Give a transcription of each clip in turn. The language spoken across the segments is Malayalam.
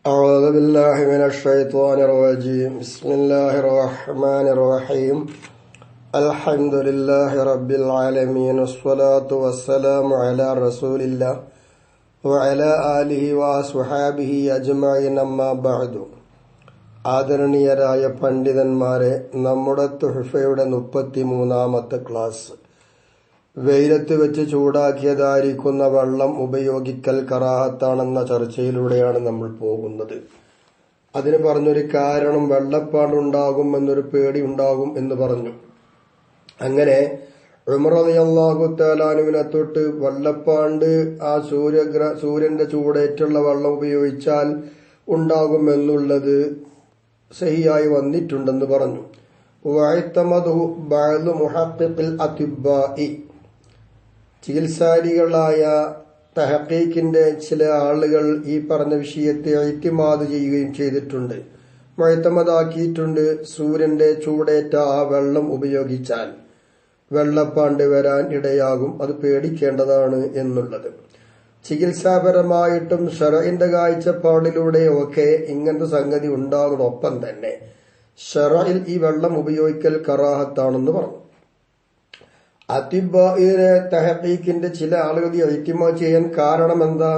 أعوذ بالله من الشيطان الرجيم بسم الله الرحمن الرحيم الحمد لله رب العالمين والصلاة والسلام على رسول الله وعلى آله وأصحابه أجمعين أما بعد ആദരണീയരായ പണ്ഡിതന്മാരെ, നമ്മുടെ തുഹഫയുടെ 33ാമത്തെ ക്ലാസ്. വെയിലത്ത് വെച്ച് ചൂടാക്കിയതായിരിക്കുന്ന വെള്ളം ഉപയോഗിക്കൽ കറാഹത്താണെന്ന ചർച്ചയിലൂടെയാണ് നമ്മൾ പോകുന്നത്. അതിന് പറഞ്ഞൊരു കാരണം വെള്ളപ്പാടുണ്ടാകും എന്നൊരു പേടി ഉണ്ടാകും എന്ന് പറഞ്ഞു. അങ്ങനെ ഉമർ റളിയല്ലാഹു തആല അൻഹുവിനെ തൊട്ട് വെള്ളപ്പാണ്ട് ആ സൂര്യന്റെ ചൂടേറ്റുള്ള വെള്ളം ഉപയോഗിച്ചാൽ ഉണ്ടാകുമെന്നുള്ളത് സഹിയായി വന്നിട്ടുണ്ടെന്ന് പറഞ്ഞു. വഅതമദഹു ബഅദു മുഹഖ്ഖിഖിൽ അതിബ്ബാഇ, ചികിത്സാരികളായ തഹഖീഖിന്റെ ചില ആളുകൾ ഈ പറഞ്ഞ വിഷയത്തെ ഇത്തിമാദ് ചെയ്യുകയും ചെയ്തിട്ടുണ്ട്, മുഅ്തമദാക്കിയിട്ടുണ്ട്. സൂര്യന്റെ ചൂടേറ്റ ആ വെള്ളം ഉപയോഗിച്ചാൽ വെള്ളപ്പാണ്ട് വരാൻ ഇടയാകും, അത് പേടിക്കേണ്ടതാണ് എന്നുള്ളത്. ചികിത്സാപരമായിട്ടും ശറഇന്റെ കാഴ്ചപ്പാടിലൂടെയൊക്കെ ഇങ്ങനത്തെ സംഗതി ഉണ്ടാകുന്നതൊപ്പം തന്നെ ശറഇൽ ഈ വെള്ളം ഉപയോഗിക്കൽ കറാഹത്താണെന്ന് പറഞ്ഞു. അതിബ്ബാഇനെ തഹഖീഖിന്റെ ചില ആളുകൾ ഇഹ്തിമാദ് ചെയ്യാൻ കാരണം എന്താ?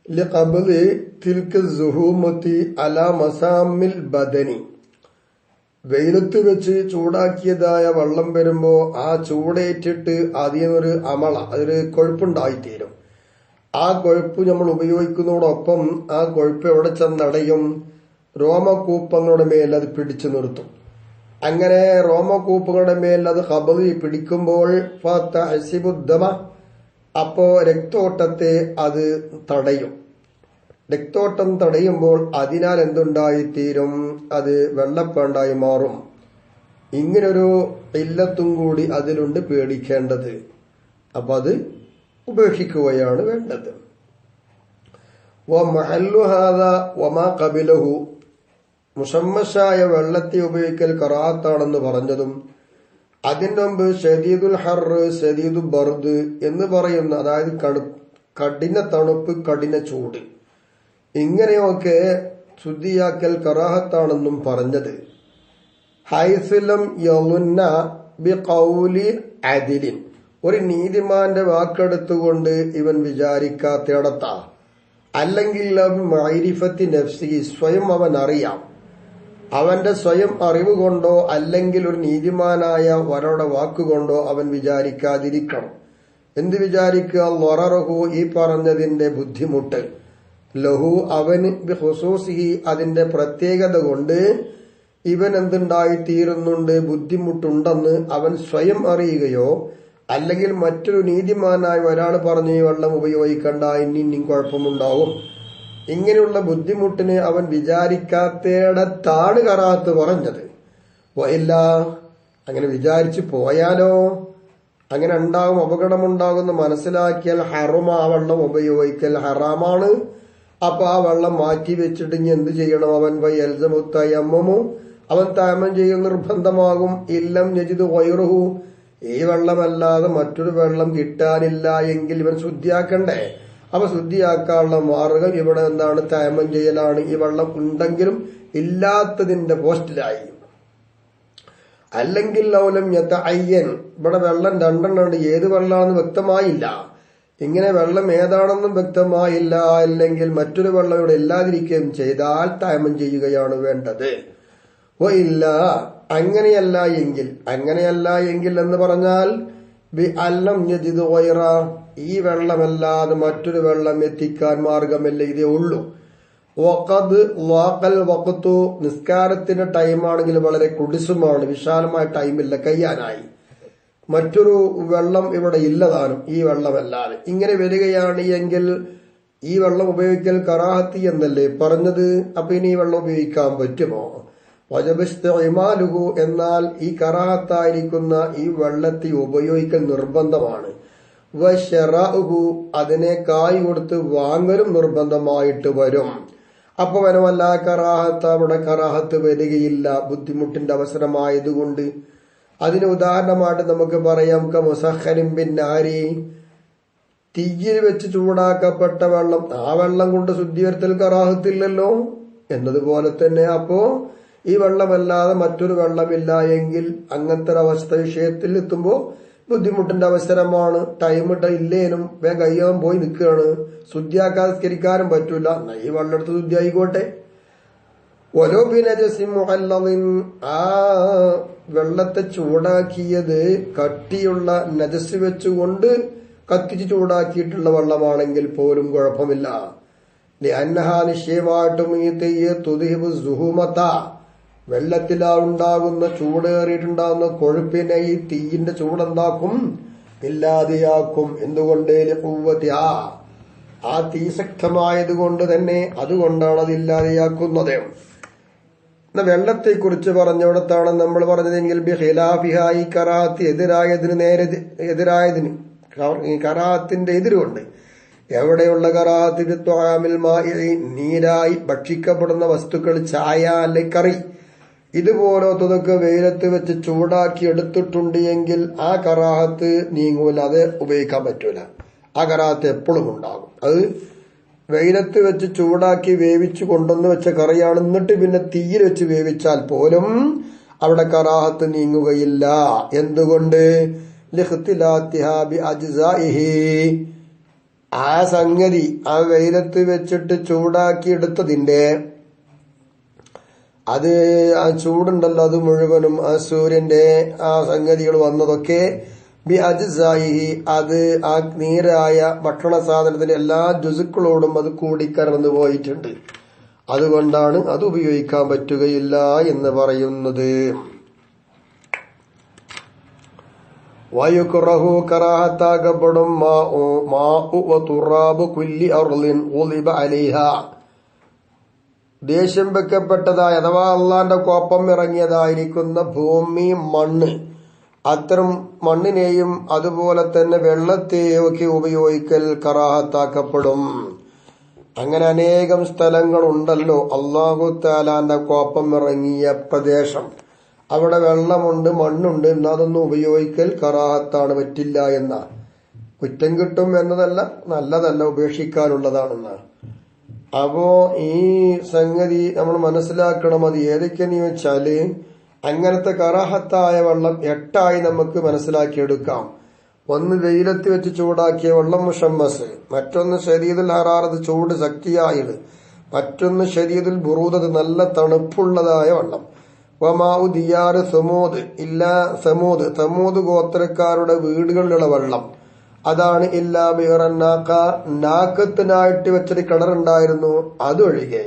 ലിഖബ്ലി തിൽക സുഹൂമതി അലാ മസാമിൽ ബദനി, വെയിലത്ത് വെച്ച് ചൂടാക്കിയതായ വെള്ളം വരുമ്പോ ആ ചൂടേറ്റിട്ട് അതിനൊരു അതൊരു കൊഴുപ്പുണ്ടായിത്തീരും. ആ കൊഴുപ്പ് നമ്മൾ ഉപയോഗിക്കുന്നതോടൊപ്പം ആ കൊഴുപ്പ് എവിടെ ചെന്നടയും? രോമകൂപ്പങ്ങളുടെ മേൽ അത് പിടിച്ചു നിർത്തും. അങ്ങനെ രോമകൂപ്പുകളുടെ മേൽ അത് ഖബദി പിടിക്കുമ്പോൾ ഫതഹ്സിബുദ്ദമ, അപ്പോ രക്തോട്ടത്തെ അത് തടയും. രക്തോട്ടം തടയുമ്പോൾ അതിനാൽ എന്തുണ്ടായിത്തീരും? അത് വെള്ളപ്പാണ്ടായി മാറും. ഇങ്ങനൊരു ഇല്ലത്തും കൂടി അതിലുണ്ട് പേടിക്കേണ്ടത്. അപ്പൊ അത് ഉപേക്ഷിക്കുകയാണ് വേണ്ടത്. വമഹല്ലു ഹാദാ വമാ ഖബിലഹു, മുസമ്മശായ വെള്ളത്തെ ഉപയോഗിക്കൽ കറാഹത്താണെന്ന് പറഞ്ഞതും അതിന്റെ മുമ്പ് ശദീദുൽ ഹർറ് ശദീദു ബർദ് എന്ന് പറയുന്ന, അതായത് കഠിന തണുപ്പ് കഠിന ചൂട്, ഇങ്ങനെയൊക്കെ ശുദ്ധിയാക്കൽ കറാഹത്താണെന്നും പറഞ്ഞത് ഹൈസുലം യളുന്ന ബിഖൗലി അദിലിൻ, ഒരു നീതിമാന്റെ വാക്കെടുത്തുകൊണ്ട് ഇവൻ വിചാരിക്കാത്തിടത്താ, അല്ലെങ്കിൽ മഅരിഫത്തി നഫ്സി, സ്വയം അവൻ അറിയാം, അവന്റെ സ്വയം അറിവ് കൊണ്ടോ അല്ലെങ്കിൽ ഒരു നീതിമാനായ ഒരാളുടെ വാക്കുകൊണ്ടോ അവൻ വിചാരിക്കാതിരിക്കണം. എന്ത് വിചാരിക്കുക? ലററഹു, ഈ പറഞ്ഞതിന്റെ ബുദ്ധിമുട്ട്, ലഹു അവന് ബിഖുസൂസിഹി, അതിന്റെ പ്രത്യേകത കൊണ്ട് ഇവൻ എന്തുണ്ടായിത്തീരുന്നുണ്ട്, ബുദ്ധിമുട്ടുണ്ടെന്ന് അവൻ സ്വയം അറിയുകയോ അല്ലെങ്കിൽ മറ്റൊരു നീതിമാനായ ഒരാൾ പറഞ്ഞ് ഈ വെള്ളം ഉപയോഗിക്കണ്ട, ഇനിയും കുഴപ്പമുണ്ടാവും, ഇങ്ങനെയുള്ള ബുദ്ധിമുട്ടിന് അവൻ വിചാരിക്കാത്തിടത്താണ് കറാഹത്ത് പറഞ്ഞത്. ഇല്ല, അങ്ങനെ വിചാരിച്ചു പോയാലോ? അങ്ങനെ ഉണ്ടാകും, അപകടമുണ്ടാകുമെന്ന് മനസ്സിലാക്കിയാൽ ഹറുമ, ആ വെള്ളം ഉപയോഗിക്കൽ ഹറാമാണ്. അപ്പൊ ആ വെള്ളം മാറ്റി വെച്ചിട്ട് ഇനി എന്ത് ചെയ്യണം? അവൻ വയൽസമുത്തയമ്മു, അവൻ തയമം ചെയ്യൽ നിർബന്ധമാകും. ഇല്ലം യജിദ് ഗൈറുഹു, ഈ വെള്ളമല്ലാതെ മറ്റൊരു വെള്ളം കിട്ടാനില്ല എങ്കിൽ ഇവൻ ശുദ്ധിയാക്കണ്ടേ? അപ്പൊ ശുദ്ധിയാക്കാനുള്ള മാർഗം ഇവിടെ എന്താണ്? തയമം ചെയ്യലാണ്. ഈ വെള്ളം ഉണ്ടെങ്കിലും ഇല്ലാത്തതിന്റെ പോസ്റ്റിലായി. അല്ലെങ്കിൽ ലൗലം യതഅയ്യൻ, ഇവിടെ വെള്ളം രണ്ടെണ്ണമുണ്ട്, ഏത് വെള്ളമാണെന്ന് വ്യക്തമായില്ല, ഇങ്ങനെ വെള്ളം ഏതാണെന്നും വ്യക്തമായില്ല, അല്ലെങ്കിൽ മറ്റൊരു വെള്ളം ഇവിടെ ഇല്ലാതിരിക്കുകയും ചെയ്താൽ തയമം ചെയ്യുകയാണ് വേണ്ടത്. ഇല്ല, അങ്ങനെയല്ല എങ്കിൽ എന്ന് പറഞ്ഞാൽ ബി അല്ലം യജിദ് ഗൈറ, ഈ വെള്ളമല്ലാതെ മറ്റൊരു വെള്ളം എത്തിക്കാൻ മാർഗമല്ല, ഇതേ ഉള്ളൂ. വഖദ് വാഖൽ വഖ്തു, നിസ്കാരത്തിന്റെ ടൈമാണെങ്കിൽ വളരെ കുടിസുമാണ്, വിശാലമായ ടൈമില്ല, കയ്യാനായി, മറ്റൊരു വെള്ളം ഇവിടെ ഇല്ലതാനും ഈ വെള്ളമല്ലാതെ. ഇങ്ങനെ വരികയാണ് എങ്കിൽ ഈ വെള്ളം ഉപയോഗിക്കൽ കറാഹത്തി എന്നല്ലേ പറഞ്ഞത്? അപ്പൊ ഇനി ഈ വെള്ളം ഉപയോഗിക്കാൻ പറ്റുമോ? വജബിസ്തിമാലുഹു, എന്നാൽ ഈ കറാഹത്തായിരിക്കുന്ന ഈ വെള്ളത്തെ ഉപയോഗിക്കൽ നിർബന്ധമാണ്. വശറഉഹു, അതിനെ കായ് കൊടുത്ത് വാങ്ങലും നിർബന്ധമായിട്ട് വരും. അപ്പൊ വനമല്ല കറാഹത്ത്, അവിടെ കറാഹത്ത് വരികയില്ല, ബുദ്ധിമുട്ടിന്റെ അവസരമായതുകൊണ്ട്. അതിന് ഉദാഹരണമായിട്ട് നമുക്ക് പറയാം, മുസഖരിൻ ബിൻ നാരി, തീയിൽ വെച്ച് ചൂടാക്കപ്പെട്ട വെള്ളം, ആ വെള്ളം കൊണ്ട് ശുദ്ധി വരുത്തൽ കറാഹത്തില്ലല്ലോ എന്നതുപോലെ തന്നെ അപ്പോ ഈ വെള്ളമല്ലാതെ മറ്റൊരു വെള്ളമില്ല എങ്കിൽ അങ്ങനത്തെ ഒരു അവസ്ഥ വിഷയത്തിൽ എത്തുമ്പോ ബുദ്ധിമുട്ടിന്റെ അവസരമാണ്. ടൈം ഇല്ലേനും വേഗം കയ്യാൻ പോയി നിൽക്കുകയാണ്, ശുദ്ധിയാക്കാതെ സ്കരിക്കാനും പറ്റൂല. ഈ വെള്ളം എടുത്ത് ശുദ്ധി ആയിക്കോട്ടെ. ഓരോ ബിനജസിൻ, ആ വെള്ളത്തെ ചൂടാക്കിയത് കട്ടിയുള്ള നജസ് വെച്ചുകൊണ്ട് കത്തിച്ച് ചൂടാക്കിയിട്ടുള്ള വെള്ളമാണെങ്കിൽ പോലും കുഴപ്പമില്ല. അന്നഹാ നിശ്ചയമായിട്ടും ഈ തെയ്യ് തുതിഹിബു സുഹുമത, വെള്ളത്തിലാവുണ്ടാകുന്ന ചൂടേറിയിട്ടുണ്ടാകുന്ന കൊഴുപ്പിനെ ഈ തീയിന്റെ ചൂടെന്താക്കും, ഇല്ലാതെയാക്കും. എന്തുകൊണ്ട്? ആ തീ ശക്തമായതുകൊണ്ട് തന്നെ, അതുകൊണ്ടാണ് അത് ഇല്ലാതെയാക്കുന്നത്. വെള്ളത്തെക്കുറിച്ച് പറഞ്ഞിടത്താണ് നമ്മൾ പറഞ്ഞതെങ്കിൽ ബിഖിലാഫിഹായി കറാത്ത് എതിരായതിന് കറാത്തിന്റെ എതിരുണ്ട്. എവിടെയുള്ള കറാത്ത് നീരായി ഭക്ഷിക്കപ്പെടുന്ന വസ്തുക്കൾ, ചായ അല്ലെ കറി, ഇതുപോലത്തതൊക്കെ വെയിലത്ത് വെച്ച് ചൂടാക്കി എടുത്തിട്ടുണ്ട് എങ്കിൽ ആ കറാഹത്ത് നീങ്ങൂല, അത് ഉപയോഗിക്കാൻ പറ്റൂല. ആ കറാഹത്ത് എപ്പോഴും ഉണ്ടാകും. അത് വെയിലത്ത് വെച്ച് ചൂടാക്കി വേവിച്ചു കൊണ്ടുവന്ന് വെച്ച കറിയാണ്, എന്നിട്ട് പിന്നെ തീയിൽ വെച്ച് വേവിച്ചാൽ പോലും അവിടെ കറാഹത്ത് നീങ്ങുകയില്ല. എന്തുകൊണ്ട്? ആ സംഗതി ആ വെയിലത്ത് വെച്ചിട്ട് ചൂടാക്കി എടുത്തതിന്റെ അത് ആ ചൂടുണ്ടല്ലോ, അത് മുഴുവനും ആ സൂര്യന്റെ ആ സംഗതികൾ വന്നതൊക്കെ ബി അജ്സായിഹി, അത് ആ നീരായ ഭക്ഷണ സാധനത്തിന്റെ എല്ലാ ജുസുക്കളോടും അത് കൂടിക്കലർന്നു പോയിട്ടുണ്ട്. അതുകൊണ്ടാണ് അത് ഉപയോഗിക്കാൻ പറ്റുകയില്ല എന്ന് പറയുന്നത്. വയുക്റഹു, കറാഹത്താക്കപ്പെടും മാഉ വതുറാബു കുല്ലി അർളിൻ ഉളിബ അലൈഹ, ദേഷ്യം വെക്കപ്പെട്ടതായ അഥവാ അള്ളാന്റെ കോപ്പം ഇറങ്ങിയതായിരിക്കുന്ന ഭൂമി, മണ്ണ്, അത്തരം മണ്ണിനെയും അതുപോലെ തന്നെ വെള്ളത്തെയും ഒക്കെ ഉപയോഗിക്കൽ കറാഹത്താക്കപ്പെടും. അങ്ങനെ അനേകം സ്ഥലങ്ങളുണ്ടല്ലോ അല്ലാഹു തആലാന്റെ കോപ്പം ഇറങ്ങിയ പ്രദേശം, അവിടെ വെള്ളമുണ്ട്, മണ്ണുണ്ട്, എന്നാ അതൊന്നും ഉപയോഗിക്കൽ കറാഹത്താണ്, പറ്റില്ല എന്ന. കുറ്റം കിട്ടും എന്നതല്ല, നല്ലതല്ല, ഉപേക്ഷിക്കാനുള്ളതാണെന്ന. അപ്പോ ഈ സംഗതി നമ്മൾ മനസ്സിലാക്കണം. അത് ഏതൊക്കെയെന്ന് വെച്ചാല് അങ്ങനത്തെ കറാഹത്തായ വെള്ളം 8 നമുക്ക് മനസ്സിലാക്കിയെടുക്കാം. ഒന്ന് വെയിലത്ത് വെച്ച് ചൂടാക്കിയ വെള്ളം മുഷമ്മസ്, മറ്റൊന്ന് ശരീദുൽ ഹറാറത്ത് ചൂട് ശക്തിയായത്, മറ്റൊന്ന് ശരീദുൽ ബുറൂദത്ത് നല്ല തണുപ്പുള്ളതായ വെള്ളം. വമാഉ ദിയാറ് സമൂദ്, സമൂദ് ഗോത്രക്കാരുടെ വീടുകളിലുള്ള വെള്ളം, അതാണ്. ഇല്ലാ ബിഹറന്നാക്ക, നാക്കത്തിനായിട്ട് വെച്ചൊരു കിണറുണ്ടായിരുന്നു, അതൊഴികെ.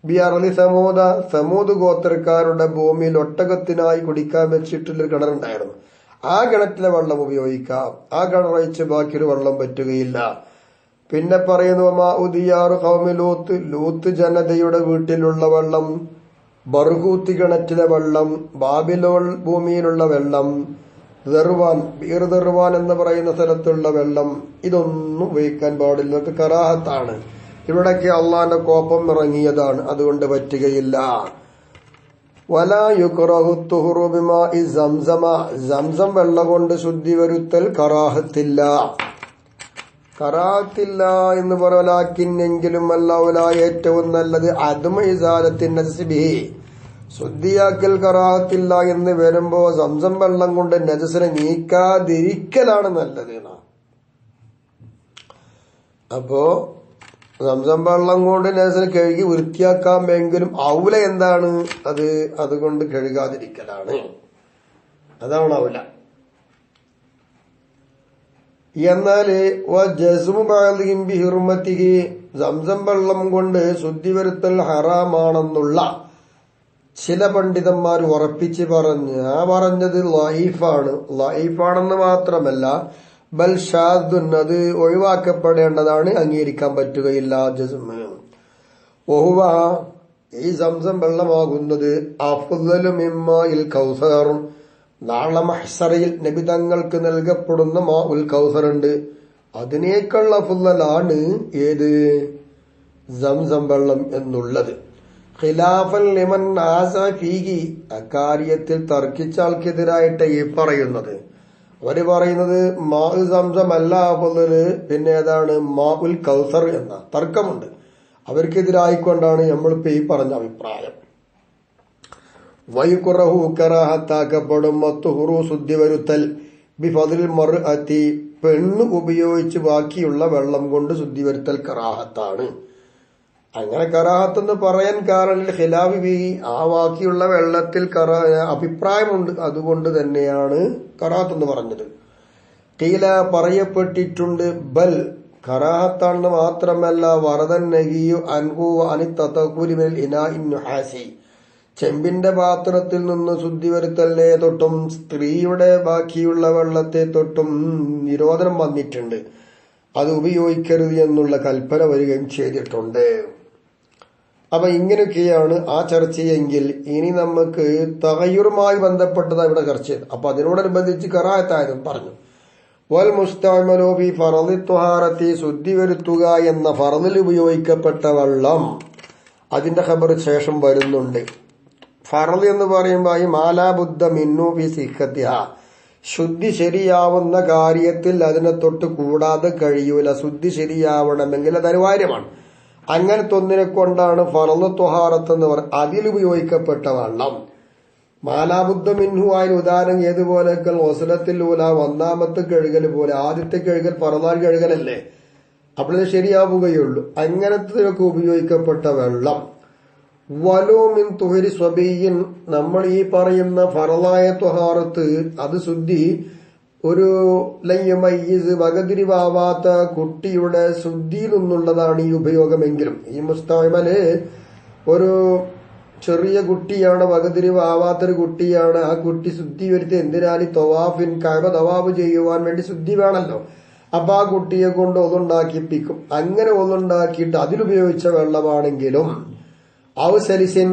ബിയർലി സമൂദ് ഗോത്രക്കാരുടെ ഭൂമിയിൽ ഒട്ടകത്തിനായി കുടിക്കാൻ വെച്ചിട്ടുള്ളൊരു കിണറുണ്ടായിരുന്നു, ആ കിണറ്റിലെ വെള്ളം ഉപയോഗിക്കാം. ആ കിണറൊഴിച്ച് ബാക്കിയൊരു വെള്ളം പറ്റുകയില്ല. പിന്നെ പറയുന്നു വമാഉ ദിയാറു ഖൗമി ലൂത്ത്, ലൂത്ത് ജനതയുടെ വീട്ടിലുള്ള വെള്ളം, ബർഹൂത്ത് കിണറ്റിലെ വെള്ളം, ബാബിലോൺ ഭൂമിയിലുള്ള വെള്ളം, ബീർ ദർവാൻ എന്ന് പറയുന്ന സ്ഥലത്തുള്ള വെള്ളം, ഇതൊന്നും ഉപയോഗിക്കാൻ പാടില്ല, കറാഹത്താണ്. ഇവിടൊക്കെ അള്ളാന്റെ കോപ്പം ഇറങ്ങിയതാണ്, അതുകൊണ്ട് പറ്റുകയില്ല. വലാ യുക്റഹു തുഹ്റു ബിമാഇ സംസം, സംസം വെള്ളം കൊണ്ട് ശുദ്ധി വരുത്തൽ കറാഹത്തില്ല എന്ന് പറയലാക്കിന്നെങ്കിലും അല്ലാഹുല, ഏറ്റവും നല്ലത് അദ്മ ഇസാലത്തിൻ നജസ് ബിഹി, ശുദ്ധിയാക്കൽ കറാഹത്തില്ല എന്ന് വരുമ്പോ സംസം വെള്ളം കൊണ്ട് നജസിനെ നീക്കാതിരിക്കലാണ് നല്ലത്. അപ്പോ സംസം വെള്ളം കൊണ്ട് നജസിനെ കഴുകി വൃത്തിയാക്കാമെങ്കിലും ഔല എന്താണ്? അതുകൊണ്ട് കഴുകാതിരിക്കലാണ്, അതാണ് ഔല. എന്നാല് സംസം വെള്ളം കൊണ്ട് ശുദ്ധി വരുത്തൽ ഹറാമാണെന്നുള്ള ചില പണ്ഡിതന്മാർ ഉറപ്പിച്ച് പറഞ്ഞത് ലൈഫാണെന്ന് മാത്രമല്ല ബൽ ഷാദുൻ, അത് ഒഴിവാക്കപ്പെടേണ്ടതാണ്, അംഗീകരിക്കാൻ പറ്റുകയില്ല. വഹുവ, ഈ സംസം വെള്ളമാകുന്നത് അഫ്ളലു മിമ്മാഇൽ കൗസർ, നാളെ മഹ്ശറയിൽ നബി തങ്ങൾക്ക് നൽകപ്പെടുന്ന മാഉൽ കൗസർ ഉണ്ട്, അതിനേക്കാൾ അഫ്ളലാണ് ഏത്? സംസം വെള്ളം എന്നുള്ളത്. ഖിലാഫൻ ലിമൻ ആസ ഫീഹി, അക്കാര്യത്തിൽ തർക്കിച്ച ആൾക്കെതിരായിട്ട് ഈ പറയുന്നത്. അവര് പറയുന്നത് മാ സംസം അല്ല അഫ്ളല്, പിന്നെ ഏതാണ് മാ ഉൽ കൗസർ എന്ന തർക്കമുണ്ട്. അവർക്കെതിരായിക്കൊണ്ടാണ് നമ്മളിപ്പോ ഈ പറഞ്ഞ അഭിപ്രായം. വൈകുറഹു കറാഹത്താക്കപ്പെടും മത്തുഹുറു ശുദ്ധി വരുത്തൽ ബിഫദിൽ മർഅത്തി, പെണ്ണ് ഉപയോഗിച്ച് ബാക്കിയുള്ള വെള്ളം കൊണ്ട് ശുദ്ധി വരുത്തൽ കറാഹത്താണ്. അങ്ങനെ കറാഹത്തെന്ന് പറയാൻ കാരണം ഖിലാഫി ബി, ആ ബാക്കിയുള്ള വെള്ളത്തിൽ അഭിപ്രായമുണ്ട്, അതുകൊണ്ട് തന്നെയാണ് കറാഹത്തെന്ന് പറഞ്ഞത്. ഖീല പറയപ്പെട്ടിട്ടുണ്ട്, ബൽ കറാഹത്താണെന്ന് മാത്രമല്ല വറദൻ നഹിയു അൻഹു അനി തതഖുരി മിനൽ ഇനാഇൻ നുഹാസി, ചെമ്പിന്റെ പാത്രത്തിൽ നിന്ന് ശുദ്ധി വരുത്തലിനെ തൊട്ടും സ്ത്രീയുടെ ബാക്കിയുള്ള വെള്ളത്തെ തൊട്ടും നിരോധനം വന്നിട്ടുണ്ട്. അത് ഉപയോഗിക്കരുത് എന്നുള്ള കൽപ്പന വരികയും ചെയ്തിട്ടുണ്ട്. അപ്പൊ ഇങ്ങനെയൊക്കെയാണ് ആ ചർച്ചയെങ്കിൽ ഇനി നമുക്ക് തഗയ്യുറുമായി ബന്ധപ്പെട്ടതാണ് ഇവിടെ ചർച്ച ചെയ്തത്. അപ്പൊ അതിനോടനുബന്ധിച്ച് കറാഹത്തായതും പറഞ്ഞു. വൽ മുസ്തഅമലു ഫി ഫർളി ത്വഹാറത്തി, ശുദ്ധി വരുത്തുക എന്ന ഫർളിൽ ഉപയോഗിക്കപ്പെട്ട വെള്ളം, അതിന്റെ ഖബർ ശേഷം വരുന്നുണ്ട്. ഫർള് എന്ന് പറയുമ്പോൾ ഈ മാലാബുദ്ധ മിന്നു ഫി സിഹ്ഹത്തിഹ, ശുദ്ധി ശരിയാവുന്ന കാര്യത്തിൽ അതിനെ തൊട്ട് കൂടാതെ കഴിയൂല. ശുദ്ധി ശരിയാവണമെങ്കിൽ അത് അനിവാര്യമാണ്. അങ്ങനത്തെ ഒന്നിനെ കൊണ്ടാണ് ഫർള് ത്വഹാറത്ത് എന്ന് പറയുന്നത്. അതിലുപയോഗിക്കപ്പെട്ട വെള്ളം മാലാബുദ്ധ മിൻഹു ആയ ഉദാഹരണം ഏതുപോലെ ഒസലത്തിലൂല, ഒന്നാമത്തെ കഴുകൽ പോലെ. ആദ്യത്തെ കഴുകൽ ഫർളാൻ കഴുകലല്ലേ, അപ്പോഴേ ശരിയാവുകയുള്ളൂ. അങ്ങനത്തിനൊക്കെ ഉപയോഗിക്കപ്പെട്ട വെള്ളം. വലോമിൻ തുഹരി സ്വബീയൻ, നമ്മൾ ഈ പറയുന്ന ഫറലായ ത്വഹാറത്ത്, അത് ശുദ്ധി ഒരു ലയ്യമയ്യിസ് വകതിരിവാവാത്ത കുട്ടിയുടെ ശുദ്ധിയിൽ നിന്നുള്ളതാണ് ഈ ഉപയോഗമെങ്കിലും. ഈ മുസ്തഅമല് ഒരു ചെറിയ കുട്ടിയാണ്, വകതിരിവാവാത്തൊരു കുട്ടിയാണ്. ആ കുട്ടി ശുദ്ധി വരുത്തി എന്തിനാണ് തവാഫിൻ കഅബ തവാഫ് ചെയ്യുവാൻ വേണ്ടി ശുദ്ധി വേണമല്ലോ. അപ്പൊ ആ കുട്ടിയെ കൊണ്ട് ഒന്നുണ്ടാക്കിപ്പിക്കും. അങ്ങനെ ഒന്നുണ്ടാക്കിയിട്ട് അതിലുപയോഗിച്ച വെള്ളമാണെങ്കിലും ഔസലിസിൻ,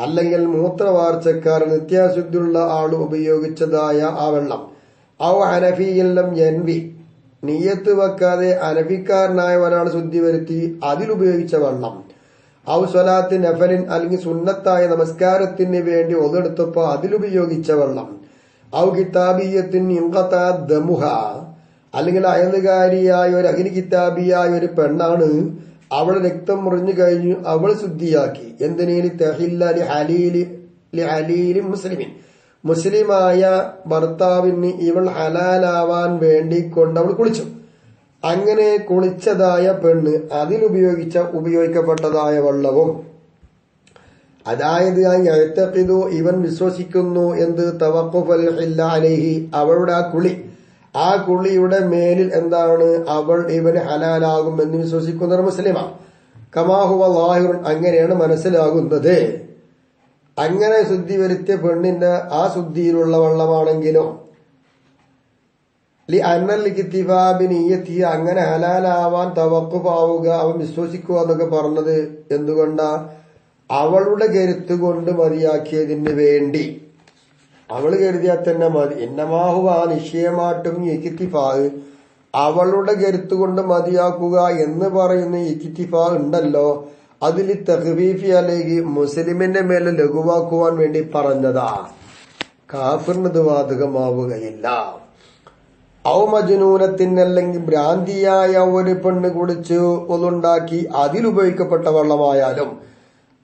അല്ലെങ്കിൽ മൂത്രവാർച്ചക്കാരൻ നിത്യാശുദ്ധിയുള്ള ആൾ ഉപയോഗിച്ചതായ ആ വെള്ളം, ഔ ഹനഫിയെല്ലാം എൻവി, നീയത്ത് വെക്കാതെ അനഫിക്കാരനായ ഒരാൾ ശുദ്ധി വരുത്തി അതിലുപയോഗിച്ച വെള്ളം, ഔ സ്വലാത്ത് നഫലിൻ, അല്ലെങ്കിൽ സുന്നത്തായ നമസ്കാരത്തിന് വേണ്ടി ഒതെടുത്തപ്പോ അതിലുപയോഗിച്ച വെള്ളം, ഔ കിതാബിയത്തിന് ഇൻഖതാ ദമുഹ, അല്ലെങ്കിൽ അയലുകാരിയായ ഒരു അഖിൽ കിതാബിയായ ഒരു പെണ്ണാണ്, അവളെ രക്തം മുറിഞ്ഞു കഴിഞ്ഞു, അവൾ ശുദ്ധിയാക്കി. എന്തിനേലി തഹില്ലി ഹലീലി മുസ്ലിമിൻ, മുസ്ലിമായ ഭർത്താവിന് ഇവൾ ഹലാലാവാൻ വേണ്ടി കൊണ്ട് അവൾ കുളിച്ചു. അങ്ങനെ കുളിച്ചതായ പെണ്ണ് ഉപയോഗിക്കപ്പെട്ടതായ വെള്ളവും, അതായത് ഇവൻ വിശ്വസിക്കുന്നു എന്ത് തവഖുഫൽ ഹില്ല അലൈഹി, അവളുടെ ആ കുളിയുടെ മേലിൽ എന്താണ് ഇവന് ഹലാലാകും എന്ന് വിശ്വസിക്കുന്ന മുസ്ലിമാണ്. കമാഹുവ ലാഹിറുൻ, അങ്ങനെയാണ് മനസ്സിലാകുന്നത്. അങ്ങനെ ശുദ്ധി വരുത്തിയ പെണ്ണിന്റെ ആ ശുദ്ധിയിലുള്ള വെള്ളമാണെങ്കിലും അങ്ങനെ ഹലാലാവാൻ തവഖുഫാവുക, അവൻ വിശ്വസിക്കുക എന്നൊക്കെ പറഞ്ഞത് എന്തുകൊണ്ടാ? അവളുടെ കരുത്ത് കൊണ്ട് മതിയാക്കിയതിന് വേണ്ടി. അവള് കരുതിയാൽ തന്നെ മതി. എന്നമാഹുവ നിശ്ചയമായിട്ടും ഇക്തിഫാ, അവളുടെ കരുത്ത് കൊണ്ട് മതിയാക്കുക എന്ന് പറയുന്ന ഇക്തിഫാ ഉണ്ടല്ലോ, അതിൽ തഖ്ഫീഫി അല്ലെങ്കിൽ മുസ്ലിമിന്റെ മേലെ ലഘുവാക്കുവാൻ വേണ്ടി പറഞ്ഞതാ. കാഫിറിന് ഇത് ബാധകമാവുകയില്ല. ഔ മജ്നൂനത്തിന്, അല്ലെങ്കിൽ ഭ്രാന്തിയായ ഒരു പെണ്ണ് കുടിച്ച് ഒന്നുണ്ടാക്കി അതിലുപയോഗിക്കപ്പെട്ട വെള്ളമായാലും,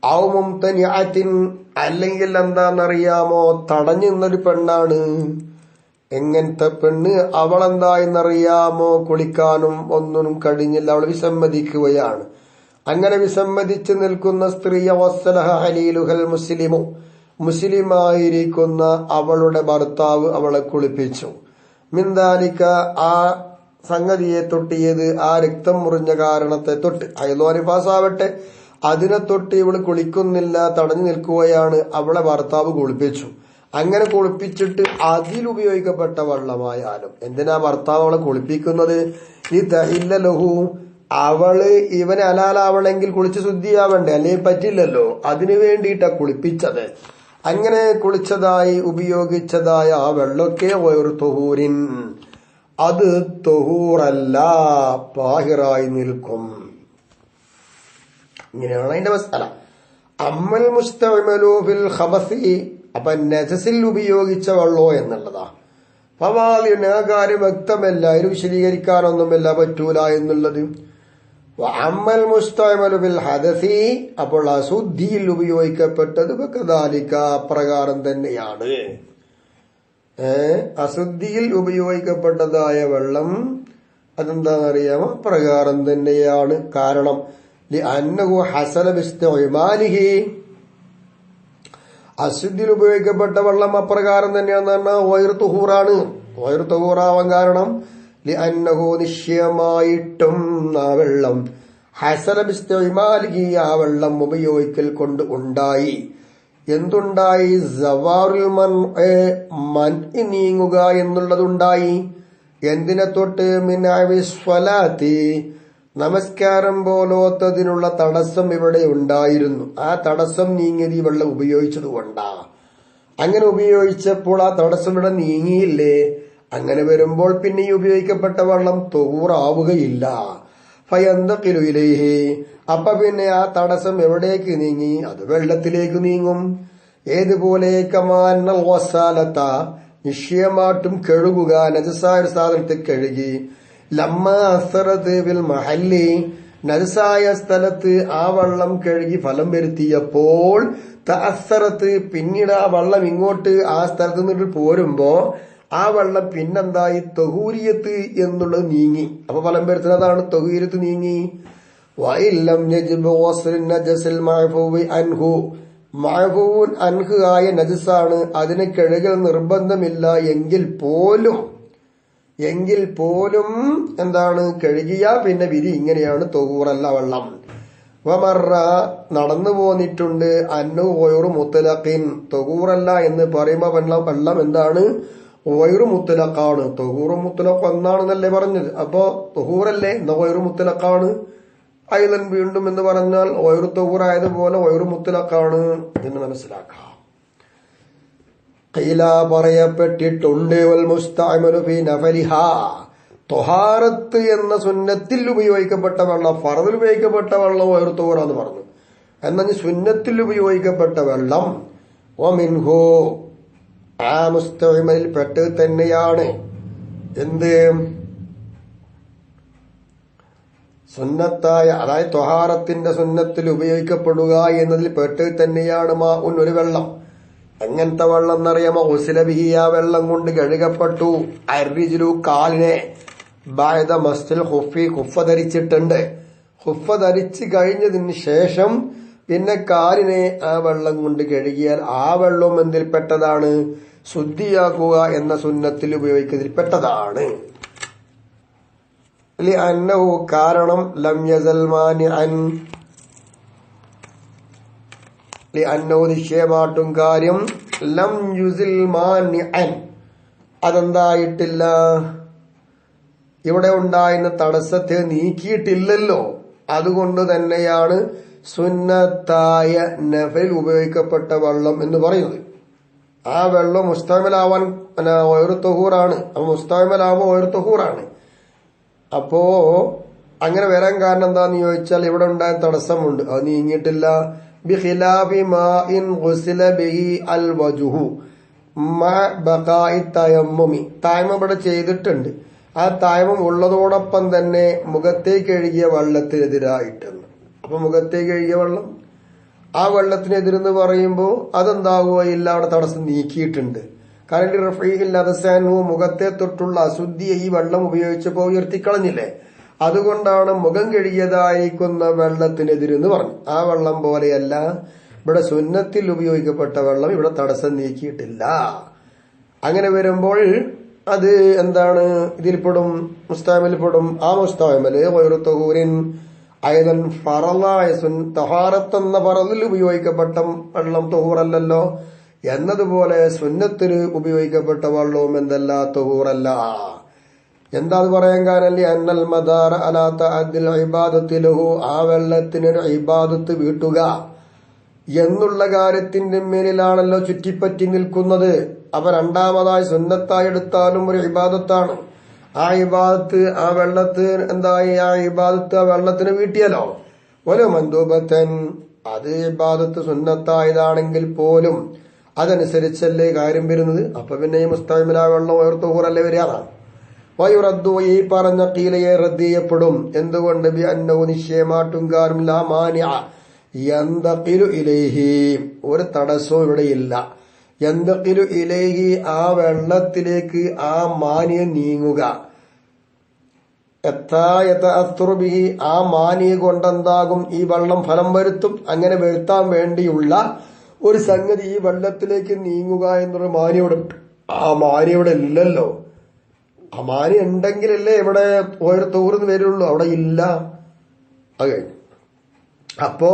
ഔ മുംതനിഅത്തിൻ, അല്ലെങ്കിൽ എന്താണെന്നറിയാമോ തടഞ്ഞു നിന്നൊരു പെണ്ണാണ്. എങ്ങനത്തെ പെണ്ണ്? അവളെന്തായെന്നറിയാമോ കുളിക്കാനും ഒന്നിനും കഴിഞ്ഞില്ല, അവൾ വിസമ്മതിക്കുകയാണ്. അങ്ങനെ വിസമ്മതിച്ച് നിൽക്കുന്ന സ്ത്രീ വസ്സലഹ ഹലീലുഹൽ മുസ്ലിമു, മുസ്ലിമായിരിക്കുന്ന അവളുടെ ഭർത്താവ് അവളെ കുളിപ്പിച്ചു. മിന്ദാലിക്ക, ആ സംഗതിയെ തൊട്ടിയത് ആ രക്തം മുറിഞ്ഞ കാരണത്തെ തൊട്ട്, ഹൈളോ നിഫാസാവട്ടെ, അതിനെ തൊട്ട് ഇവള് കുളിക്കുന്നില്ല, തടഞ്ഞു നിൽക്കുകയാണ്, അവളെ ഭർത്താവ് കുളിപ്പിച്ചു. അങ്ങനെ കുളിപ്പിച്ചിട്ട് അതിലുപയോഗിക്കപ്പെട്ട വെള്ളമായാലും, എന്തിനാ ഭർത്താവ് അവളെ കുളിപ്പിക്കുന്നത്? ഈ തഹില്ല ലഹു, അവള് ഇവന് ഹലാലാവണമെങ്കിൽ കുളിച്ച് ശുദ്ധിയാവണ്ടേ, അല്ലെങ്കിൽ പറ്റില്ലല്ലോ, അതിനു വേണ്ടിയിട്ടാ കുളിപ്പിച്ചത്. അങ്ങനെ കുളിച്ചതായി ഉപയോഗിച്ചതായ ആ വെള്ളമൊക്കെ ഒരു തൊഹൂരിൻ, അത് തൊഹൂറല്ല, പാഹിറായി നിൽക്കും. ഇങ്ങനെയാണ് അതിന്റെ മസാല. അമ്മൽ മുസ്തഅമലു ഫിൽ ഖബസി, അപ്പൊ നജസിൽ ഉപയോഗിച്ച വെള്ളോ എന്നുള്ളതാ. ഫവാലിന് ആ കാര്യം വ്യക്തമല്ല, അതിന് വിശദീകരിക്കാനൊന്നുമല്ല, പറ്റൂല എന്നുള്ളത്. അമ്മൽ മുസ്തഅമലു ബിൽ ഹദസി, അപ്പോൾ അശുദ്ധിയിൽ ഉപയോഗിക്കപ്പെട്ടത് കദാലിക അപ്രകാരം തന്നെയാണ്. അശുദ്ധിയിൽ ഉപയോഗിക്കപ്പെട്ടതായ വെള്ളം അതെന്താണെന്നറിയാമോ? അപ്രകാരം തന്നെയാണ്. കാരണം ലിഅന്നഹു ഹസല ബിസ്തിഅമാലിഹി, അശുദ്ധിയിൽ ഉപയോഗിക്കപ്പെട്ട വെള്ളം അപ്രകാരം തന്നെയാണെന്ന് പറഞ്ഞാൽ വൈർ തുഹൂറാണ്. വൈർ തുഹൂറാവാൻ കാരണം ലിഅന്നഹു നിശ്ചയമായിട്ടും ആ വെള്ളം ഹസല ബിസ്തിഅമാലിഹി, ആ വെള്ളം ഉപയോഗിക്കൽ കൊണ്ട് ഉണ്ടായി. എന്തുണ്ടായി? സവാറുൽ മൻഇ, നീങ്ങുക എന്നുള്ളതുണ്ടായി. എന്തിനെ തൊട്ട്? മിൻ സ്വലാത്തി, നമസ്കാരം പോലോത്തതിനുള്ള തടസ്സം ഇവിടെ ഉണ്ടായിരുന്നു. ആ തടസ്സം നീങ്ങിയത് ഈ വെള്ളം ഉപയോഗിച്ചത് കൊണ്ടാ. അങ്ങനെ ഉപയോഗിച്ചപ്പോൾ ആ തടസ്സം ഇവിടെ നീങ്ങിയില്ലേ? അങ്ങനെ വരുമ്പോൾ പിന്നെ ഈ ഉപയോഗിക്കപ്പെട്ട വെള്ളം തൊഹൂറാവുകയില്ല. ഫയന്തഖിലു ഇലൈഹി, അപ്പൊ പിന്നെ ആ തടസ്സം എവിടേക്ക് നീങ്ങി? അത് വെള്ളത്തിലേക്ക് നീങ്ങും. ഏതുപോലെ? കമാന്നൽ വസാലത, നിശ്ചയമായിട്ടും കഴുകുക, നജസായ ഒരു സാധനത്തെ കഴുകി. ലമ്മ അസറത് ബിൽ മഹല്ലി, നജസായ സ്ഥലത്ത് ആ വെള്ളം കഴുകി ഫലം വരുത്തിയപ്പോൾ തഅസ്സറത്ത്, പിന്നീട് ആ വെള്ളം ഇങ്ങോട്ട് ആ സ്ഥലത്ത് നിന്നിട്ട് പോരുമ്പോ ആ വെള്ളം പിന്നെന്തായി? തൊഹൂരിയത്ത് എന്നുള്ളത് നീങ്ങി. അപ്പൊ ഫലം വരുത്തുന്നതാണ് തൊഹൂരിയത്ത് നീങ്ങി. വഇല്ലം യജിബ് വസ്ൽ നജസിൽ മഅഫൂവി അൻഹു, മഅഫൂൻ അൻഹു ആയ നജസാണ്, അതിനെ കഴുകൽ നിർബന്ധമില്ല എങ്കിൽ പോലും എന്താണ്? കഴുകിയ പിന്നെ വിധി ഇങ്ങനെയാണ്, തൊഹൂറല്ല വെള്ളം. വമറ, നടന്നു പോന്നിട്ടുണ്ട്, അന്നു വൈറു മുത്തലഖിൻ, തൊഹൂറല്ല എന്ന് പറയുമ്പോ വെള്ളം എന്താണ്? വൈറു മുത്തലഖാണ്. തൊഹൂറു മുത്തലഖ് എന്നാണെന്നല്ലേ പറഞ്ഞത്? അപ്പോ തൊഹൂറല്ലേ, എന്നാ വൈറു മുത്തലഖാണ്. ഐലൻ വീണ്ടും എന്ന് പറഞ്ഞാൽ വൈറു തൊഹൂറായതുപോലെ വൈറു മുത്തലഖാണ് എന്ന് മനസ്സിലാക്കാം. ഖീല, പറയപ്പെട്ടിട്ടുണ്ട്, വൽ മുസ്തഅമലു ഫീ നഫലിഹാ, ത്വഹാറത്ത് എന്ന സുന്നത്തിൽ ഉപയോഗിക്കപ്പെട്ട വെള്ളം, ഫർദിൽ ഉപയോഗിക്കപ്പെട്ട വെള്ളം വൈറു തൊഹൂറാന്ന് പറഞ്ഞു. എന്നാൽ സുന്നത്തിൽ ഉപയോഗിക്കപ്പെട്ട വെള്ളം വമിൻഹു, ആ മുസ്തഅമലിൽ പെട്ട് തന്നെയാണ്. എന്ത്? സുന്നത്തായ, അതായത് ത്വഹാറത്തിന്റെ സുന്നത്തിൽ ഉപയോഗിക്കപ്പെടുക എന്നതിൽ പെട്ട് തന്നെയാണ് മാഉൻ, ഒരു വെള്ളം. എങ്ങനത്തെ വെള്ളം എന്നറിയാമോ? ഉസ്ലബിഹി, ആ വെള്ളം കൊണ്ട് കഴുകപ്പെട്ടു. അർരിജ്ലു, കാലിനെ, ബഅദ മസ്തിൽ ഖുഫി, ഖുഫ ധരിച്ചിട്ടുണ്ട്. ഖുഫ ധരിച്ചു കഴിഞ്ഞതിന് ശേഷം പിന്നെ കാലിനെ ആ വെള്ളം കൊണ്ട് കഴുകിയാൽ ആ വെള്ളം എന്തിൽപ്പെട്ടതാണ്? ശുദ്ധിയാക്കുക എന്ന സുന്നത്തിൽ ഉപയോഗിക്കുന്നതിൽപ്പെട്ടതാണ്. ലിഅന്നഹു, കാരണം ലം യസൽ മാനിഅൻ, ലിഅന്നഹു, നിശ്ചയമായിട്ടും കാര്യം, ലം യുസിൽ മാനിഅൻ, അതെന്തായിട്ടില്ല? ഇവിടെ ഉണ്ടായിരുന്ന തടസ്സത്തെ നീക്കിയിട്ടില്ലല്ലോ. അതുകൊണ്ട് തന്നെയാണ് സുന്നത്തായ നഫൽ ഉപയോഗിക്കപ്പെട്ട വെള്ളം എന്ന് പറയുന്നത്. ആ വെള്ളം മുസ്തഅമലാവാൻ വൈറു തൊഹൂറാണ്. അപ്പൊ മുസ്തഅമലാവുമ്പോൾ വൈറു തൊഹൂറാണ്. അപ്പോ അങ്ങനെ വരാൻ കാരണം എന്താന്ന് ചോദിച്ചാൽ ഇവിടെ ഉണ്ടായ തടസ്സമുണ്ട്, അത് നീങ്ങിയിട്ടില്ല. ബിഖിലാഫി മാഇൻ ഗുസില ബിഹി അൽ വജ്ഹു മഅ ബഖാഇ തയമ്മുമി, തയമ്മം ഇവിടെ ചെയ്തിട്ടുണ്ട്. ആ തയമ്മം ഉള്ളതോടൊപ്പം തന്നെ മുഖത്തേക്ക് കഴുകിയ വെള്ളത്തിനെതിരായിട്ടുണ്ട്. അപ്പൊ മുഖത്തേക്ക് കഴുകിയ വെള്ളം, ആ വെള്ളത്തിനെതിരെന്ന് പറയുമ്പോൾ അതെന്താവുകയില്ല, അവിടെ തടസ്സം നീക്കിയിട്ടുണ്ട്. കാരണം റഫീൽ അദസാനു, മുഖത്തെ തൊട്ടുള്ള അശുദ്ധിയെ ഈ വെള്ളം ഉപയോഗിച്ചപ്പോൾ ഉയർത്തിക്കളഞ്ഞില്ലേ? അതുകൊണ്ടാണ് മുഖം കഴുകിയതായിരിക്കുന്ന വെള്ളത്തിനെതിരെന്ന് പറഞ്ഞു. ആ വെള്ളം പോലെയല്ല ഇവിടെ സുന്നത്തിൽ ഉപയോഗിക്കപ്പെട്ട വെള്ളം, ഇവിടെ തടസ്സം നീക്കിയിട്ടില്ല. അങ്ങനെ വരുമ്പോൾ അത് എന്താണ്? ഇതിൽപ്പെടും, മുസ്തഅമലിൽപ്പെടും. ആ മുസ്തഅമല് വൈറു തൊഹൂരിൻ, അയതൻ ഫറലായ തഹാറത്ത് എന്ന ഫറലിൽ ഉപയോഗിക്കപ്പെട്ട വെള്ളം തൊഹൂറല്ലല്ലോ. എന്നതുപോലെ സുന്നത്തിന് ഉപയോഗിക്കപ്പെട്ട വെള്ളവും എന്തല്ല? തൊഹൂറല്ല. എന്താ പറയാൻ കാരണം? അന്നൽ മദാറ അലാ തഅദ്ദിൽ ഇബാദത്തി ലഹു, ആ വെള്ളത്തിനൊരു ഇബാദത്ത് വീട്ടുക എന്നുള്ള കാര്യത്തിന്റെ മേലിലാണല്ലോ ചുറ്റിപ്പറ്റി നിൽക്കുന്നത്. അപ്പൊ രണ്ടാമതായി സുന്നത്തായി എടുത്താലും ഒരു ഇബാദത്താണ്. ആ ഇബാദത്ത് ആ വെള്ളത്തിന് എന്തായി? ആ ഇബാദത്ത് ആ വെള്ളത്തിന് വീട്ടിയല്ലോ. ഒരു മന്ദൂബത്തൻ, അത് ഇബാദത്ത് സുന്നത്തായതാണെങ്കിൽ പോലും അതനുസരിച്ചല്ലേ കാര്യം വരുന്നത്. അപ്പൊ പിന്നെ ഈ മുസ്തഅ്മിലായ വെള്ളം ഗൈറു തഹൂറല്ലേ വരികയാണ്. വയുറദ്ദു, ഈ പറഞ്ഞ ഖീലയെ റദ്ദ് ചെയ്യപ്പെടും. എന്തുകൊണ്ട്? ബി അന്നഹു, നിശ്ചയമായിട്ടും കാര്യം ലാ മാനിഅ യന്തഖിലു ഇലൈഹി, ഒരു തടസ്സവും ഇവിടെയില്ല. യന്തഖിലു ഇലൈഹി, ആ വെള്ളത്തിലേക്ക് ആ മാനിയെ നീങ്ങുക. യതഅസ്സറു ബിഹി, ആ മാനിയെ കൊണ്ടെന്താകും? ഈ വെള്ളം ഫലം വരുത്തും. അങ്ങനെ വരുത്താൻ വേണ്ടിയുള്ള ഒരു സംഗതി ഈ വെള്ളത്തിലേക്ക് നീങ്ങുക എന്നൊരു മാനിയോട്, ആ മാനിയോടെ ഇല്ലല്ലോ. ആ മാനി ഉണ്ടെങ്കിലല്ലേ ഇവിടെ ഒരു തൂർന്ന് വരുള്ളൂ, അവിടെ ഇല്ല. അത് കഴിഞ്ഞു. അപ്പോ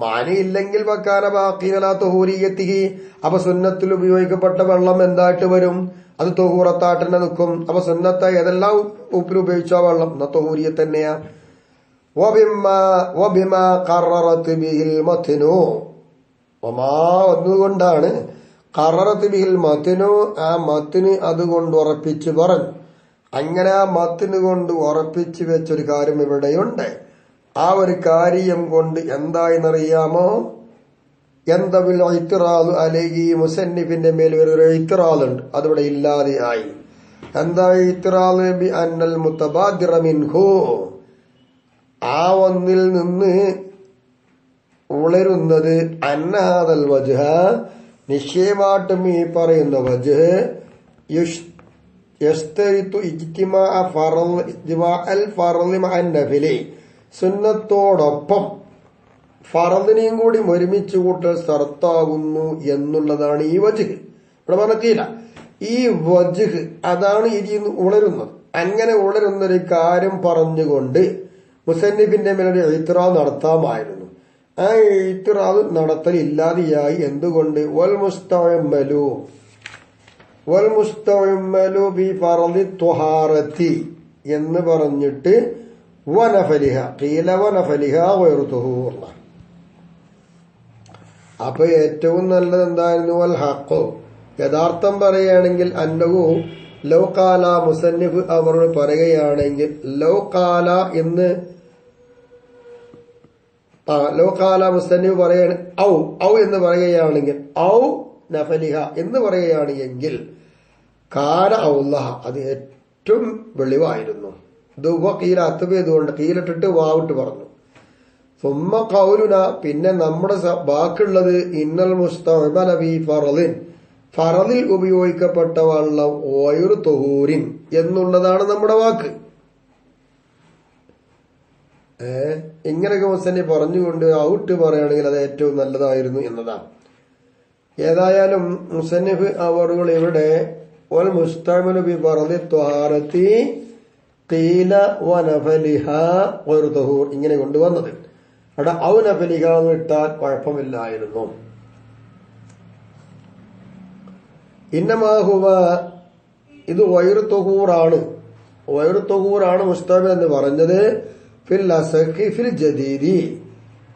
മാനി ഇല്ലെങ്കിൽ വക്കാന ബാഖീല തഹൂരിയത്തിഹി, അപ്പൊ സുന്നത്തിൽ ഉപയോഗിക്കപ്പെട്ട വെള്ളം എന്തായിട്ട് വരും? അത് തൊഹൂറത്തായിട്ട് തന്നെ നിൽക്കും. അപ്പൊ സുന്നത്ത ഏതെല്ലാം ഉപ്പിൽ ഉപയോഗിച്ച വെള്ളം എന്നാ തഹൂരിയ തന്നെയാ. വബിമാ ഖററത് ബിഹിൽ മത്നു, ഒന്നുകൊണ്ടാണ് ഖററത് ബിഹിൽ മത്നു, ആ മത്തിന് അതുകൊണ്ട് ഉറപ്പിച്ചു പറഞ്ഞു. അങ്ങനെ ആ മത്തിന് കൊണ്ട് ഉറപ്പിച്ചു വെച്ചൊരു കാര്യം ഇവിടെയുണ്ട്. ആ ഒരു കാര്യം കൊണ്ട് എന്തായെന്നറിയാമോ? എന്തവിൽ ഇത്റാദ് അലൈഹി, മുസന്നിഫിന്റെ മേൽ ഒരു ഇത്റാദുണ്ട്, അതിവിടെ ഇല്ലാതെയായി. എന്താ ഇത്റാദ്? ബി അന്നൽ മുതബാദിറ മിൻഹു, ആ ഒന്നിൽ നിന്ന് ഉളരുന്നത്, അന്നഹാദൽ വജ്ഹ, നിശ്ചയമായിട്ടും ഈ പറയുന്ന വജ്ഹ്, യസ്തരിത്തു ഇജ്തിമാഅ ഫർളി മഅൻ നഫിലി, സുന്നത്തോടൊപ്പം ഫറദിനെയും കൂടി ഒരുമിച്ച് കൂട്ടൽ ഷർത്താകുന്നു എന്നുള്ളതാണ് ഈ വജ്ഹ്. ഇവിടെ പറഞ്ഞില്ല, ഈ വജ്ഹ് അതാണ് ഇതിന്ന് ഉളരുന്നത്. അങ്ങനെ ഉളരുന്നൊരു കാര്യം പറഞ്ഞുകൊണ്ട് മുസന്നിഫിന്റെ മേലൊരു ഇത്റാദ് നടത്താമായിരുന്നു. ആ ഇത്റാദ് നടത്തൽ ഇല്ലാതെയായി. എന്തുകൊണ്ട്? വൽ മുസ്തഅ്മലു ബി ഫർളി ത്വഹാറത്തി എന്ന് പറഞ്ഞിട്ട് വനഫലിഹ ഖീല വനഫലിഹ ഗൈറു തഹൂർ. അപ്പൊ ഏറ്റവും നല്ലത് എന്തായിരുന്നു? വൽ ഹഖ്, യഥാർത്ഥം പറയുകയാണെങ്കിൽ അന്നഹു ലൗ ഖാല, മുസന്നിഫ് അവർ പറയുകയാണെങ്കിൽ ലൗ ഖാല എന്ന്, ലൗ ഖാല മുസന്നിഫ് പറയുകയാണ് ഔ എന്ന് പറയുകയാണെങ്കിൽ, ഔ നഫലിഹ എന്ന് പറയുകയാണെങ്കിൽ കാന ഔലഹ, അത് ഏറ്റവും വെളിവായിരുന്നു. ഇത് കീല അത്തുബേതുകൊണ്ട് കീലിട്ടിട്ട് വാവിട്ട് പറഞ്ഞു. സുമ്മ ഖൗലുന, പിന്നെ നമ്മുടെ ബാക്കുള്ളത് ഇന്നൽ മുസ്തഅ്മല ബി ഫർളിൻ, ഫറദിൽ ഉപയോഗിക്കപ്പെട്ട വെള്ളം ഗൈറു തഹൂരിൻ എന്നുള്ളതാണ് നമ്മുടെ വാക്ക്. ഇങ്ങനെയൊക്കെ മുസന്നി പറഞ്ഞുകൊണ്ട് ഔട്ട് പറയുകയാണെങ്കിൽ അത് ഏറ്റവും നല്ലതായിരുന്നു എന്നതാണ്. ഏതായാലും മുസന്നിഫ് അവറുകൾ ഇവിടെ വൽ മുസ്തഅ്മലു ബി ഫർളി ത്വഹാറത്തി ഖീല വനഫലിഹ ഗൈറു തഹൂർ ഇങ്ങനെ കൊണ്ടുവന്നത്. അവിടെ ഔ നഫലിഹ എന്ന് ഇട്ടാൽ കുഴപ്പമില്ലായിരുന്നു. ഇന്നമാഹുവ, ഇത് ഗൈറു തഹൂറാണ്, ഗൈറു തഹൂറാണ് മുസ്തഅ്മൽ എന്ന് പറഞ്ഞത്. ഫിൽ അസഖി ഫിൽ ജദീദി,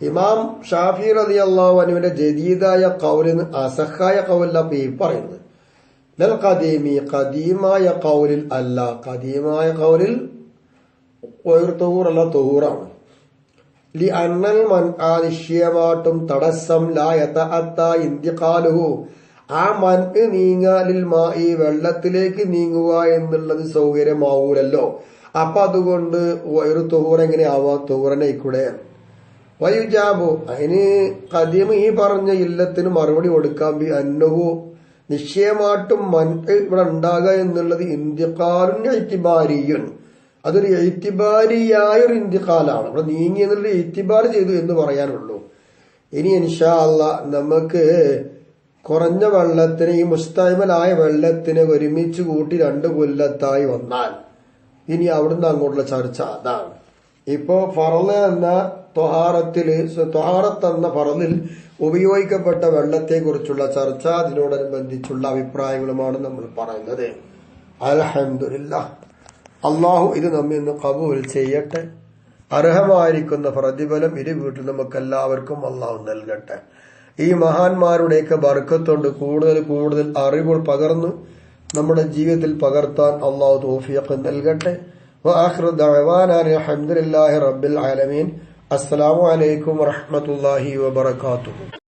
ഇമാം ഷാഫി റളിയല്ലാഹു അൻഹുവിന്റെ ജദീദായ ഖൗലിന് അസഖായ ഖൗലല്ല ഈ പറയുന്നത്. ലൽ ഖദീമി, ഖദീമായ ഖൗലിൽ അല്ല, ഖദീമായ ഖൗലിൽ ഗൈറു തഹൂർ അല്ല, തഹൂറാണ്. ലി അന്നൽ മൻആ, നിശ്ചയമായിട്ടും തടസ്സം, ലാ യതഅത്ത ഇന്തിഖാലുഹു, ആ മൻഅ് നീങ്ങാലിൽ മായി, വെള്ളത്തിലേക്ക് നീങ്ങുക എന്നുള്ളത് സൗകര്യമാവൂലല്ലോ. അപ്പൊ അതുകൊണ്ട് ഗൈറു തഹൂർ എങ്ങനെ ആവാ? തഹൂറനെ ഇക്കൂടെ. വയുജാബു, അതിന് ഖദീം ഈ പറഞ്ഞ ഇല്ലത്തിന് മറുപടി കൊടുക്കാം. ബി അന്നഹു, നിശ്ചയമായിട്ടും മൻഅ് ഇവിടെ ഉണ്ടാകുക എന്നുള്ളത് ഇന്തിഖാലുൻ ഇഅ്തിബാരിയുൻ, അതൊരു ഇഅ്തിബാരിയായ ഒരു ഇന്തിഖാലാണ്. ഇവിടെ നീങ്ങി എന്നുള്ള ഇഅ്തിബാർ ചെയ്തു എന്ന് പറയാനുള്ളൂ. ഇനി ഇൻഷാ അല്ലാഹ് നമുക്ക് കുറഞ്ഞ വെള്ളത്തിന്, ഈ മുസ്തഅ്മലായ വെള്ളത്തിന് ഒരുമിച്ച് കൂട്ടി 2 കൊല്ലത്തായി വന്നാൽ ഇനി അവിടുന്ന് അങ്ങോട്ടുള്ള ചർച്ച അതാണ്. ഇപ്പോ ഫർള് എന്ന ത്വഹാറത്ത് എന്ന ഫർളിൽ ഉപയോഗിക്കപ്പെട്ട വെള്ളത്തെ കുറിച്ചുള്ള ചർച്ച, അതിനോടനുബന്ധിച്ചുള്ള അഭിപ്രായങ്ങളുമാണ് നമ്മൾ പറയുന്നത്. അൽഹംദുലില്ലാഹ്, അള്ളാഹു ഇത് നമ്മിൽ നിന്ന് ഖബൂൽ ചെയ്യട്ടെ. അർഹമായിരിക്കുന്ന പ്രതിഫലം ഇരു വീട്ടിൽ നമുക്കെല്ലാവർക്കും അള്ളാഹു നൽകട്ടെ. ഈ മഹാന്മാരുടെയൊക്കെ ബർക്കത്തുകൊണ്ട് കൂടുതൽ കൂടുതൽ അറിവുകൾ പകർന്നു നമ്മുടെ ജീവിതത്തിൽ പകർത്താൻ അള്ളാഹു തൗഫീഖ് നൽകട്ടെ. വആഖിറു ദഅവാനാ അൽഹംദുലില്ലാഹി റബ്ബിൽ ആലമീൻ. അസ്സലാമു അലൈക്കും വറഹ്മത്തുള്ളാഹി വബറകാതുഹു.